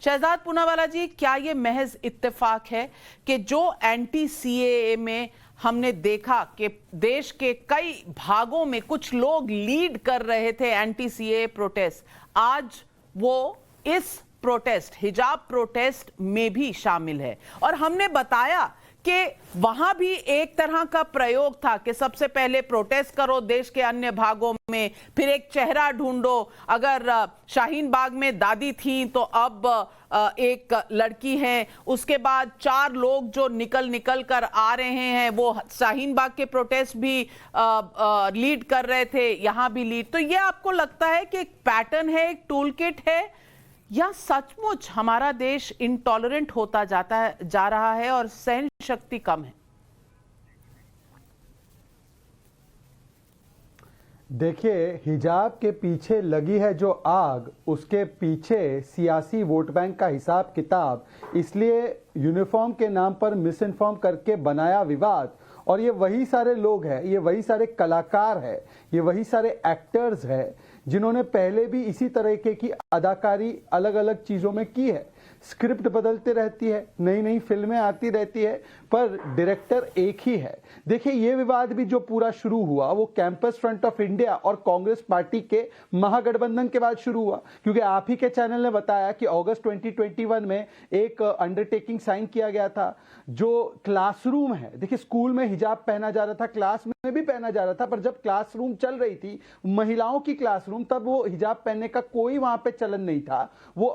शहजाद पूनावाला जी, क्या ये महज इत्तेफाक है कि जो एंटी सीएए में हमने देखा कि देश के कई भागों में कुछ लोग लीड कर रहे थे एंटी सीएए प्रोटेस्ट, आज वो इस प्रोटेस्ट, हिजाब प्रोटेस्ट में भी शामिल है? और हमने बताया कि वहां भी एक तरह का प्रयोग था कि सबसे पहले प्रोटेस्ट करो देश के अन्य भागों में, फिर एक चेहरा ढूंढो। अगर शाहीन बाग में दादी थी तो अब एक लड़की है। उसके बाद 4 लोग जो निकल कर आ रहे हैं, वो शाहीन बाग के प्रोटेस्ट भी लीड कर रहे थे, यहां भी लीड। तो ये आपको लगता है कि एक पैटर्न है, एक टूल किट है, या सचमुच हमारा देश इंटॉलरेंट होता जा रहा है और सहन शक्ति कम है? देखिए, हिजाब के पीछे लगी है जो आग, उसके पीछे सियासी वोट बैंक का हिसाब किताब, इसलिए यूनिफॉर्म के नाम पर मिस इन्फॉर्म करके बनाया विवाद। और ये वही सारे लोग हैं, ये वही सारे कलाकार हैं, ये वही सारे एक्टर्स हैं जिन्होंने पहले भी इसी तरीके की अदाकारी अलग अलग चीजों में की है। स्क्रिप्ट बदलती रहती है, नई नई फिल्में आती रहती है, पर डायरेक्टर एक ही है। देखिए, ये विवाद भी जो पूरा शुरू हुआ वो कैंपस फ्रंट ऑफ इंडिया और कांग्रेस पार्टी के महागठबंधन के बाद शुरू हुआ, क्योंकि आप ही के चैनल ने बताया कि अगस्त 2021 में एक अंडरटेकिंग साइन किया गया था। जो क्लासरूम है, देखिए स्कूल में हिजाब पहना जा रहा था, क्लास में भी पहना जा रहा था, पर जब क्लासरूम चल रही थी महिलाओं की क्लासरूम, तब वो हिजाब पहनने का कोई वहां पे चलन नहीं था। वो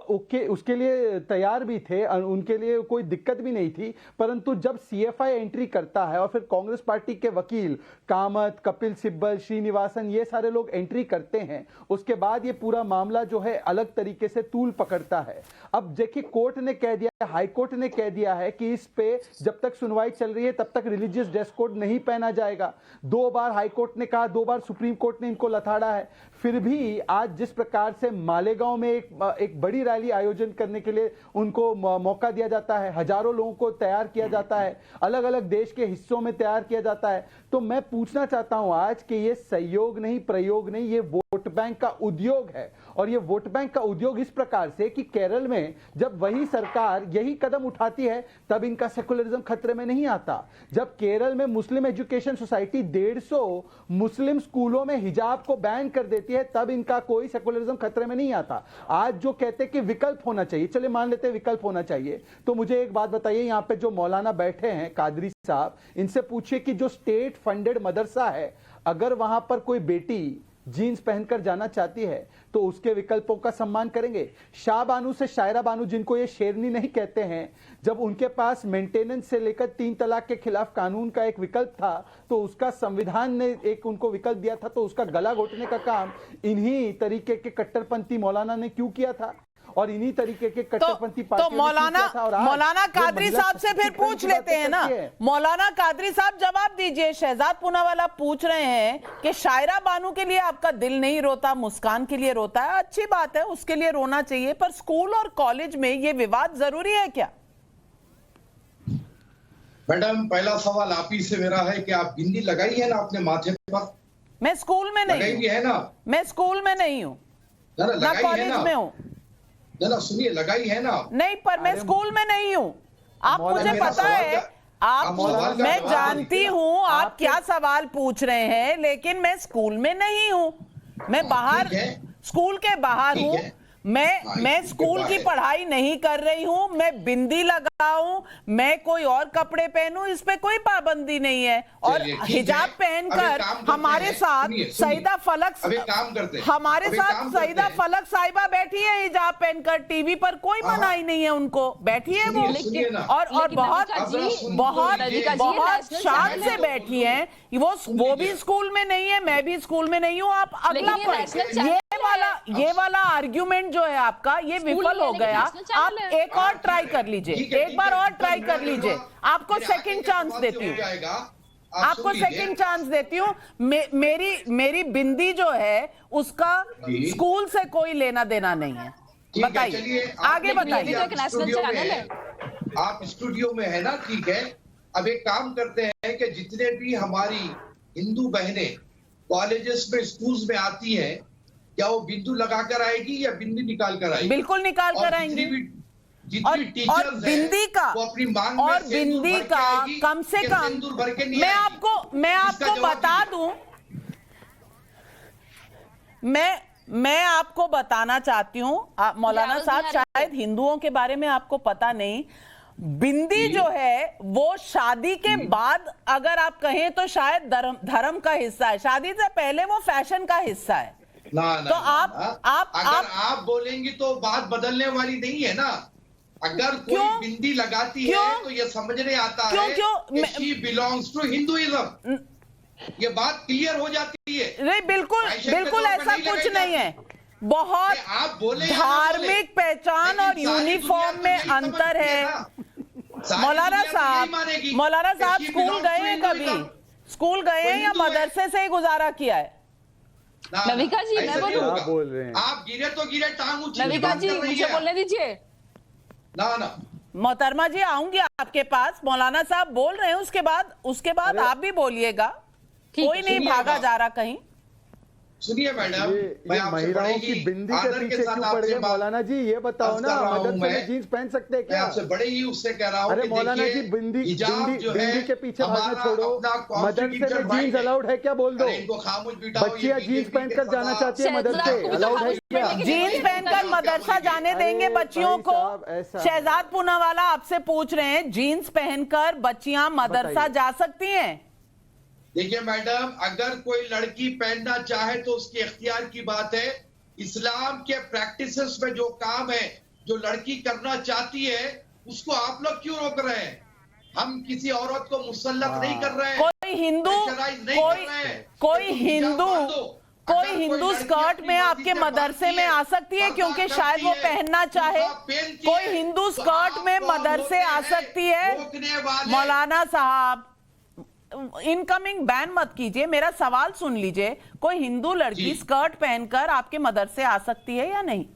उसके लिए तैयार भी थे, उनके लिए कोई दिक्कत भी नहीं थी। परंतु जब सीएफआई एंट्री करता है और फिर कांग्रेस पार्टी के वकील कामत, कपिल सिब्बल, श्रीनिवासन, ये सारे लोग एंट्री करते हैं, उसके बाद ये पूरा मामला जो है अलग तरीके से तूल पकड़ता है। अब देखिए, कोर्ट ने कह दिया, हाई कोर्ट ने कह दिया है कि इस पे जब तक सुनवाई चल रही है तब तक रिलीजियस ड्रेस कोड नहीं पहना जाएगा। 2 बार हाई कोर्ट ने कहा, 2 बार सुप्रीम कोर्ट ने इनको लथाड़ा है। फिर भी आज जिस प्रकार से मालेगांव में एक बड़ी रैली आयोजन करने के लिए उनको मौका दिया जाता है, हजारों लोगों को तैयार किया जाता है, अलग अलग देश के हिस्सों में तैयार किया जाता है। तो मैं पूछना चाहता हूं आज कि ये सहयोग नहीं, प्रयोग नहीं, ये वोट बैंक का उद्योग है। और ये वोट बैंक का उद्योग इस प्रकार से कि केरल में जब वही सरकार यही कदम उठाती है तब इनका सेकुलरिज्म खतरे में नहीं आता। जब केरल में मुस्लिम एजुकेशन सोसाइटी 150 मुस्लिम स्कूलों में हिजाब को बैन कर देती है, तब इनका कोई सेकुलरिज्म खतरे में नहीं आता। आज जो कहते हैं कि विकल्प होना चाहिए, चले मान लेते हैं विकल्प होना चाहिए, तो मुझे एक बात बताइए, यहाँ पे जो मौलाना बैठे हैं कादरी साहब, इनसे पूछिए कि जो स्टेट फंडेड मदरसा है, अगर वहां पर कोई बेटी जीन्स पहनकर जाना चाहती है तो उसके विकल्पों का सम्मान करेंगे। शाह बानू से शायरा बानू, जिनको ये शेरनी नहीं कहते हैं, जब उनके पास मेंटेनेंस से लेकर 3 तलाक के खिलाफ कानून का एक विकल्प था तो उसका संविधान ने एक उनको विकल्प दिया था, तो उसका गला घोटने का काम इन्हीं तरीके के कट्टरपंथी मौलाना ने क्यों किया था और इन्हीं तरीके के कट्टरपंथी तो मौलाना कादरी साहब से फिर पूछ लेते हैं ना। मौलाना कादरी साहब जवाब दीजिए। शहजाद पूनावाला पूछ रहे हैं कि शायरा बानू के लिए आपका दिल नहीं रोता, मुस्कान के लिए रोता है। अच्छी बात है, उसके लिए रोना चाहिए, पर स्कूल और कॉलेज में ये विवाद जरूरी है क्या? मैडम, पहला सवाल आप ही से मेरा है कि आप बिंदी लगाई है ना अपने माथे पर? मैं स्कूल में नहीं लगाई है ना? मैं स्कूल में नहीं हूँ, ना कॉलेज में हूँ। ना सुनिए, लगाई है ना? नहीं, पर मैं स्कूल में नहीं हूँ। आप मुझे पता है, मैं जानती हूँ आप क्या सवाल पूछ रहे हैं, लेकिन मैं स्कूल में नहीं हूँ। मैं बाहर, स्कूल के बाहर हूँ। मैं स्कूल की पढ़ाई नहीं कर रही हूं। मैं बिंदी लगाऊं, मैं कोई और कपड़े पहनूं, इस पे कोई पाबंदी नहीं है। और हिजाब पहनकर हमारे साथ सईदा फलक साहिबा बैठी है हिजाब पहनकर, टीवी पर कोई मनाही नहीं है, उनको बैठी है वो, और बहुत शान से बैठी है वो भी स्कूल में नहीं है, मैं भी स्कूल में नहीं हूँ। आप अगला ये वाला आर्ग्यूमेंट जो है आपका, ये विफल हो गया। आप एक और ट्राई कर लीजिए, एक बार और ट्राई कर लीजिए। आपको सेकंड चांस देती हूँ, आपको सेकंड चांस देती हूँ। मेरी बिंदी जो है उसका स्कूल से कोई लेना देना नहीं है। बताइए, आगे बताइए। आप स्टूडियो में है ना, ठीक है। अब एक काम करते हैं कि जितने भी हमारी हिंदू बहनें कॉलेजेस में, स्कूल्स में आती हैं, क्या वो बिंदु लगा कर आएगी या बिंदी निकाल कर आएगी? बिल्कुल निकाल कर आएंगी। जितनी टीचर्स बिंदी का वो अपनी मांग में और सिंदूर बिंदी भर के का आएगी कम से कि कम सिंदूर भर के नहीं मैं आएगी। आपको इसका जवाब बता दीजिए। दूं, मैं आपको बताना चाहती हूं, मौलाना राहुल साहब, बिहारी शायद हिंदुओं के बारे में आपको पता नहीं, बिंदी जो है वो शादी के बाद अगर आप कहें तो शायद धर्म का हिस्सा है, शादी से पहले वो फैशन का हिस्सा है। ना ना तो ना, आप अगर आप बोलेंगी तो बात बदलने वाली नहीं है ना। अगर कोई क्यों? बिंदी लगाती है क्यों? तो ये समझने आता क्यों? है क्यों? कि शी बिलोंग्स टू हिंदुइज्म। ये बात क्लियर हो जाती है। नहीं, बिल्कुल फैशन के बिल्कुल तौर पे ऐसा नहीं कुछ लगाई नहीं है। जाती। बहुत आप बोले या ना बोले, धार्मिक पहचान लेकिन और सारी यूनिफॉर्म दुनिया में तो यही अंतर समझती है। ना। सारी मौलाना दुनिया तो यही साहब, मानेगी मौलाना कि साहब she स्कूल belongs to गए हैं कभी? Hinduism। स्कूल गए वो हैं या हिंदू है। मदरसे से ही गुजारा किया है? ना, ना, नविका जी, ऐसे मैं नहीं बोलूं? होगा। क्या बोल रहे हैं? आप गिरे तो गिरे, टांग ऊंची नविका बात जी, कर रही मुझे है। बोलने दीजिए। ना ना मोहतरमा जी, आऊंगी आपके पास। मौलाना साहब बोल रहे हैं, उसके बाद अरे, आप भी बोलिएगा। ठीक है, कोई नहीं सुनिए भागा बात। जा रहा कहीं। सुनिए मैडम, मैं ये आपसे महिलाओं बड़े की ही बिंदी के आदर पीछे साथ क्यों पड़ आपसे गए? बात मौलाना जी ये बताओ अर्ज ना, कर रहा हूं मदरसे में मैं। जीन्स पहन सकते हैं मैं क्या? आपसे बड़े ही उससे कह रहा हूं अरे कि मौलाना देखिए, जी, बिंदी हिजाब जो है बिंदी के पीछे भागना हमारा छोड़ो, अपना मदरसे constitution में जीन्स right है। अलाउड है क्या? बोल दो। अरे इनको खामोश बिठाओ, ये बच्चियां जीन्स BJP पहनकर के जाना सदा- चाहती है शहजाद मदरसे, को भी तो अलाउड है खामोश क्या? बैठने के लिए जीन्स पहनकर क्या मदरसा बोलेंगे? जाने देंगे अरे बच्चियों भाई को? साहब, ऐसा है। शहजाद पूनावाला आपसे पूछ रहे हैं, जीन्स पहनकर बच्चियां मदरसा बताइए। जा सकती हैं? देखिए मैडम, अगर कोई लड़की पहनना चाहे तो उसके इख्तियार की बात है। इस्लाम के प्रैक्टिसेस में जो काम है, जो लड़की करना चाहती है, उसको आप लोग क्यों रोक रहे हैं? हम किसी औरत को मुसल्लत नहीं कर रहे हैं, कोई हिंदू प्रेशराइज नहीं कर रहे हैं। कोई तो हिंदू हिजाब बांधो। कोई अगर हिंदू लड़की स्कर्ट अपनी में मर्जी आपके से मदरसे बांधती में है, आ सकती है, पर्दा क्योंकि शायद वो करती है, पहनना चाहे। जुबाब पहनती कोई है, हिंदू तो स्कर्ट में आपको मदरसे आ रोकने सकती है। रोकने वाले- मौलाना साहब, इनकमिंग बैन मत कीजिए, मेरा सवाल सुन लीजिए। कोई हिंदू लड़की जी। स्कर्ट पहनकर आपके मदरसे आ सकती है या नहीं?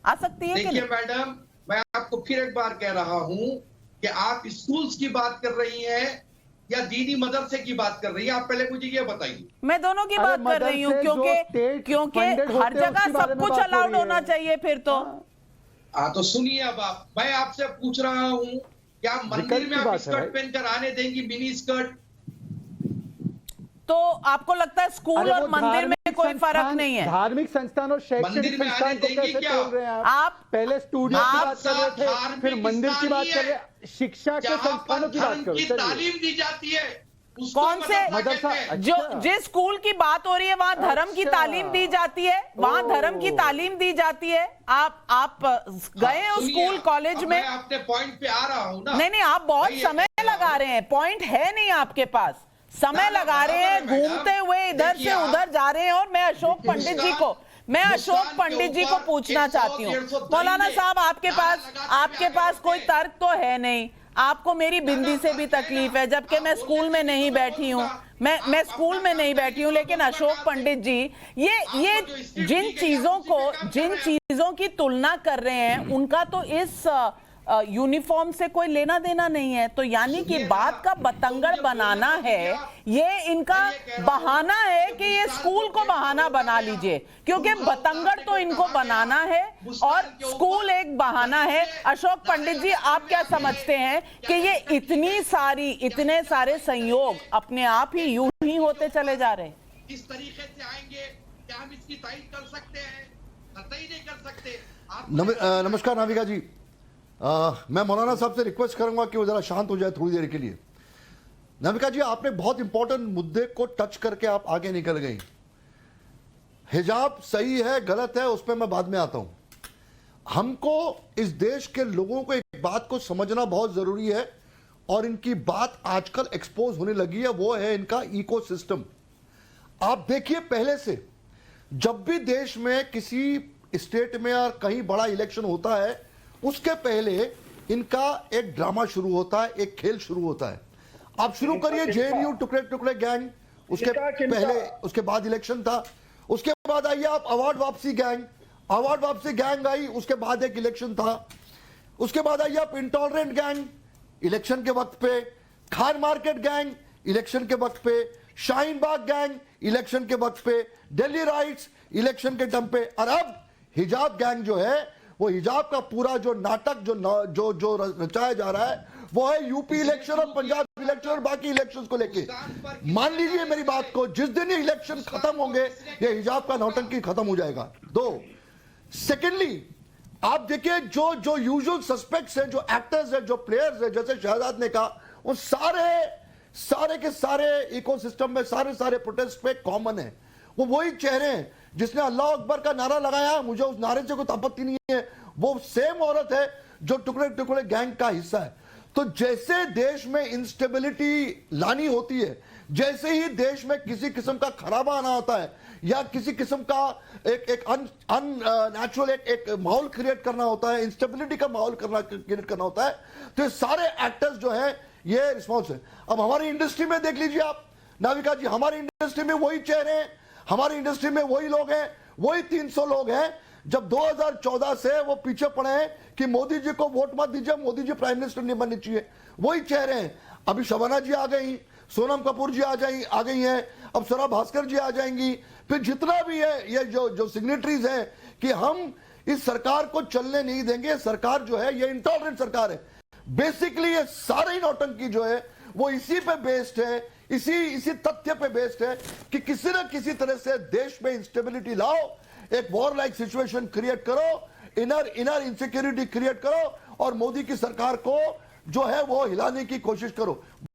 आ सकती है कि देखिए नहीं? मैडम, मैं आपको फिर एक बार कह रहा हूं कि आप स्कूल्स की बात कर रही हैं या दीनी मदरसे की बात कर रही हैं। आप पहले मुझे ये बताइए। मैं दोनों की अरे बात कर रही हूँ, मदरसे जो क्योंकि state funded हर होते हैं, जगह उसके बारे सब में कुछ बात हो अलाउड रही होना है। चाहिए फिर तो। हाँ तो सुनिए, अब आप, मैं आपसे पूछ रहा हूं, क्या मंदिर विकल्प में की आप बात है स्कर्ट भाई। पहनकर आने देंगी, मिनी स्कर्ट? तो आपको लगता है स्कूल अरे और वो मंदिर में धार्मिक कोई फर्क संस्थान- नहीं है? धार्मिक संस्थान और शैक्षणिक मंदिर में आने संस्थान को देंगी कैसे क्या? तोड़ रहे हैं आप- पहले स्टूडियो की आप बात कर रहे थे, धार्मिक फिर मंदिर की बात स्थानीय कर रहे हैं, शिक्षा के जहां पर संस्थानों की बात धर्म करो। की चलिए। तालीम दी जाती है, उसको कौन से मदरसा? कहते हैं। जो अच्छा। जिस स्कूल की बात हो रही है वहां धर्म की अच्छा। तालीम दी जाती है, वहां ओह। धर्म की तालीम दी जाती है। आप गए हो सुनिए, स्कूल कॉलेज अब में? मैं अपने पॉइंट पे आ रहा हूं ना। नहीं, आप बहुत भाई, समय ये- लगा रहे हैं, पॉइंट है नहीं आपके पास, समय ना, लगा रहे हैं, बराबर है, घूमते मैडम। हुए इधर देखिए, से आप- उधर जा रहे हैं। और मैं अशोक पंडित जी को मुस्कान के पूछना ऊपर चाहती हूँ, 100-150 मौलाना दलीलें साहब, आपके नारा पास लगाते हुए आपके आगे पास बढ़ते कोई हैं। तर्क तो है नहीं। आपको मेरी बिंदी से भी तकलीफ है, जबकि मैं स्कूल में नहीं बैठी हूँ, मैं स्कूल में नहीं बैठी हूँ। लेकिन अशोक पंडित जी, ये जिन चीजों की तुलना कर रहे हैं, उनका तो इस यूनिफॉर्म से कोई लेना देना नहीं है। तो यानी कि बात का बतंगड़ बनाना है, ये इनका बहाना है कि ये स्कूल को बहाना बना लीजिए, क्योंकि बतंगड़ तो इनको बनाना है और स्कूल एक बहाना है। अशोक पंडित जी, आप क्या समझते हैं कि ये इतने सारे संयोग अपने आप ही यूं ही होते चले जा रहे हैं? इस तरीके से आएंगे, क्या हम इसकी तारीफ कर सकते हैं? कतई नहीं कर सकते। नमस्कार नाविका जी, मैं मौलाना साहब से रिक्वेस्ट करूंगा कि वो जरा शांत हो जाए थोड़ी देर के लिए। नाविका जी, आपने बहुत इंपॉर्टेंट मुद्दे को टच करके आप आगे निकल गई। हिजाब सही है गलत है उस पर मैं बाद में आता हूं। हमको इस देश के लोगों को एक बात को समझना बहुत जरूरी है, और इनकी बात आजकल एक्सपोज होने लगी है, वो है इनका इकोसिस्टम। आप देखिए, पहले से जब भी देश में किसी स्टेट में और कहीं बड़ा इलेक्शन होता है, उसके पहले इनका एक ड्रामा शुरू होता है, एक खेल शुरू होता है। आप शुरू करिए जेएनयू टुकड़े टुकड़े गैंग, उसके पहले, उसके बाद इलेक्शन था, उसके बाद आइए आप अवार्ड वापसी गैंग आई, उसके बाद एक इलेक्शन था, उसके बाद आइए आप इंटॉलरेंट गैंग इलेक्शन के वक्त पे, खान मार्केट गैंग इलेक्शन के वक्त पे, शाहीन बाग गैंग इलेक्शन के वक्त पे, दिल्ली राइट्स इलेक्शन के दम पे, और अब हिजाब गैंग जो है वो हिजाब का पूरा जो नाटक जो रचाया जा रहा है वो है यूपी इलेक्शन और पंजाब इलेक्शन और बाकी इलेक्शंस को लेके। मान लीजिए मेरी बात को, जिस दिन ये इलेक्शन खत्म होंगे ये हिजाब का नौटंकी खत्म हो जाएगा। दो, सेकेंडली आप देखिए जो यूजुअल सस्पेक्ट्स हैं, जो एक्टर्स हैं, जो प्लेयर्स हैं, जैसे शहजाद ने कहा, वो सारे के सारे इकोसिस्टम में सारे प्रोटेस्ट पे कॉमन है। वो वही चेहरे हैं जिसने अल्लाह अकबर का नारा लगाया, मुझे उस नारे से कोई आपत्ति नहीं है, वो सेम औरत है जो टुकड़े टुकड़े गैंग का हिस्सा है। तो जैसे देश में इंस्टेबिलिटी लानी होती है, जैसे ही देश में किसी किस्म का खराबा आना होता है या किसी किस्म का एक अननेचुरल एक माहौल क्रिएट करना होता है, इंस्टेबिलिटी का माहौल क्रिएट करना होता है, तो ये सारे एक्टर्स जो हैं ये रिस्पॉन्स है। अब हमारी इंडस्ट्री में देख लीजिए आप नाविका जी, हमारी इंडस्ट्री में वही चेहरे हैं, हमारी इंडस्ट्री में वही लोग हैं, वही 300 लोग हैं जब 2014 से वो पीछे पड़े हैं कि मोदी जी को वोट मत दीजिए, मोदी जी प्राइम मिनिस्टर नहीं बनने चाहिए। वही चेहरे हैं। अभी शबाना जी आ गई, सोनम कपूर जी आ गई हैं, अब स्वरा भास्कर जी आ जाएंगी, फिर जितना भी है ये जो सिग्नेटरीज हैं कि हम इस सरकार को चलने नहीं देंगे, सरकार जो है ये इंटॉलरेंट सरकार है। बेसिकली ये सारी नौटंकी जो है वो इसी पे बेस्ड है, इसी तथ्य पे बेस्ड है कि किसी न किसी तरह से देश में इंस्टेबिलिटी लाओ, एक वॉर लाइक सिचुएशन क्रिएट करो, इनर इनसिक्योरिटी क्रिएट करो और मोदी की सरकार को जो है वो हिलाने की कोशिश करो।